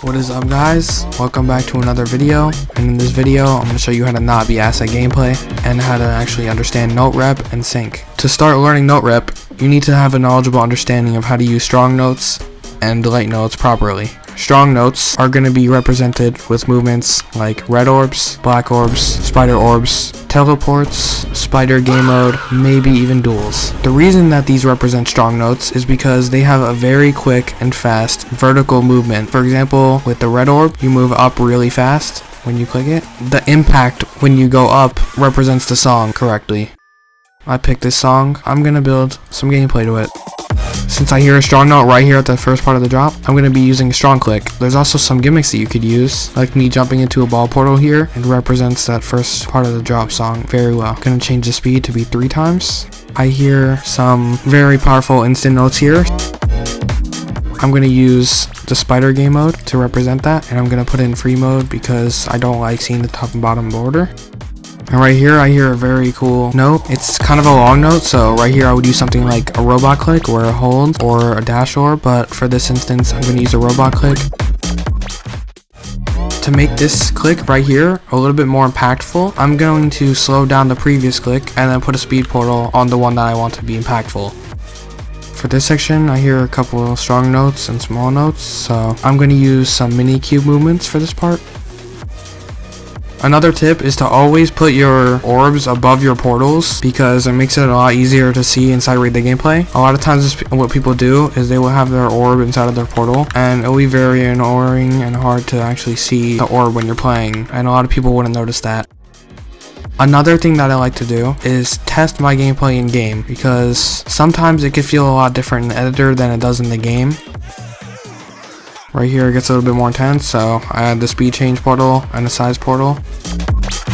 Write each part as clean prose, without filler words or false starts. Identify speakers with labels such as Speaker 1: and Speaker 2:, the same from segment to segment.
Speaker 1: What is up, guys? Welcome back to another video, and in this video I'm going to show you how to not be ass at gameplay and how to actually understand note rep and sync. To start learning note rep, you need to have a knowledgeable understanding of how to use strong notes and light notes properly. Strong notes are going to be represented with movements like red orbs, black orbs, spider orbs, teleports, spider game mode, maybe even duels. The reason that these represent strong notes is because they have a very quick and fast vertical movement. For example, with the red orb, you move up really fast when you click it. The impact when you go up represents the song correctly. I picked this song. I'm going to build some gameplay to it. Since I hear a strong note right here at the first part of the drop, I'm going to be using a strong click. There's also some gimmicks that you could use, like me jumping into a ball portal here. It represents that first part of the drop song very well. I'm going to change the speed to be 3 times. I hear some very powerful instant notes here. I'm going to use the spider game mode to represent that, and I'm going to put it in free mode because I don't like seeing the top and bottom border. And right here I hear a very cool note. It's kind of a long note, so right here I would use something like a robot click or a hold or a dash orb, but for this instance I'm going to use a robot click. To make this click right here a little bit more impactful, I'm going to slow down the previous click and then put a speed portal on the one that I want to be impactful. For this section I hear a couple of strong notes and small notes, so I'm going to use some mini cube movements for this part. Another tip is to always put your orbs above your portals because it makes it a lot easier to see inside read the gameplay. A lot of times what people do is they will have their orb inside of their portal, and it'll be very annoying and hard to actually see the orb when you're playing, and a lot of people wouldn't notice that. Another thing that I like to do is test my gameplay in game because sometimes it could feel a lot different in the editor than it does in the game. Right here it gets a little bit more intense, so I add the speed change portal and the size portal.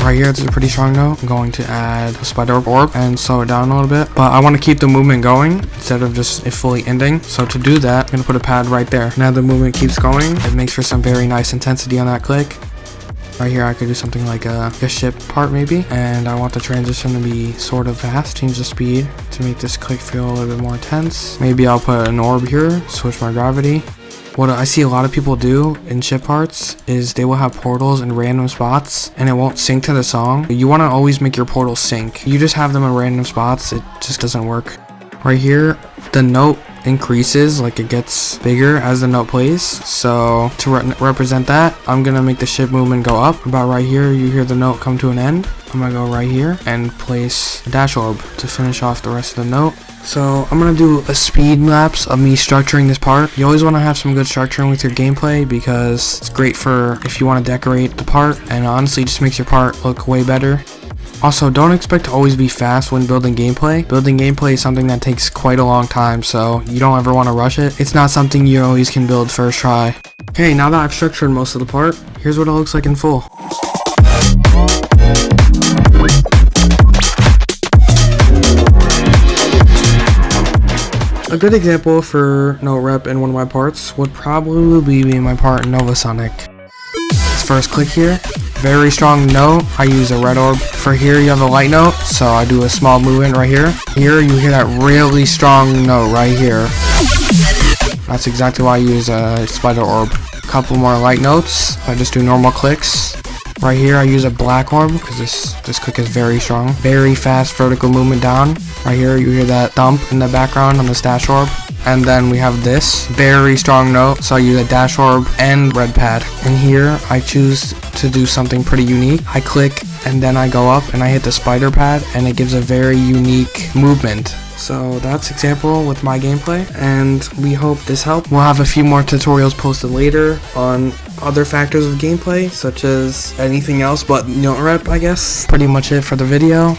Speaker 1: Right here this is a pretty strong note. I'm going to add a spider orb and slow it down a little bit, but I want to keep the movement going instead of just it fully ending. So to do that, I'm going to put a pad right there. Now the movement keeps going. It makes for some very nice intensity on that click. Right here I could do something like a ship part maybe, and I want the transition to be sort of fast. Change the speed to make this click feel a little bit more intense. Maybe I'll put an orb here, switch my gravity. What I see a lot of people do in ship parts is they will have portals in random spots and it won't sync to the song. You want to always make your portals sync. You just have them in random spots, it just doesn't work. Right here, the note increases, like it gets bigger as the note plays. So to represent that, I'm going to make the ship movement go up. About right here, you hear the note come to an end. I'm going to go right here and place a dash orb to finish off the rest of the note. So I'm going to do a speed lapse of me structuring this part. You always want to have some good structuring with your gameplay because it's great for if you want to decorate the part, and honestly just makes your part look way better. Also, don't expect to always be fast when building gameplay. Building gameplay is something that takes quite a long time, so you don't ever want to rush it. It's not something you always can build first try. Okay, now that I've structured most of the part, here's what it looks like in full. A good example for note rep in one of my parts would probably be my part in Nova Sonic. This first click here, very strong note. I use a red orb. For here you have a light note, so I do a small movement right here. Here you hear that really strong note right here. That's exactly why I use a spider orb. A couple more light notes. I just do normal clicks. Right here I use a black orb because this click is very strong. Very fast vertical movement down. Right here you hear that thump in the background on the dash orb. And then we have this very strong note, so I use a dash orb and red pad. And here I choose to do something pretty unique. I click and then I go up and I hit the spider pad, and it gives a very unique movement. So that's example with my gameplay, and we hope this helped. We'll have a few more tutorials posted later on other factors of gameplay, such as anything else but note rep, I guess. Pretty much it for the video.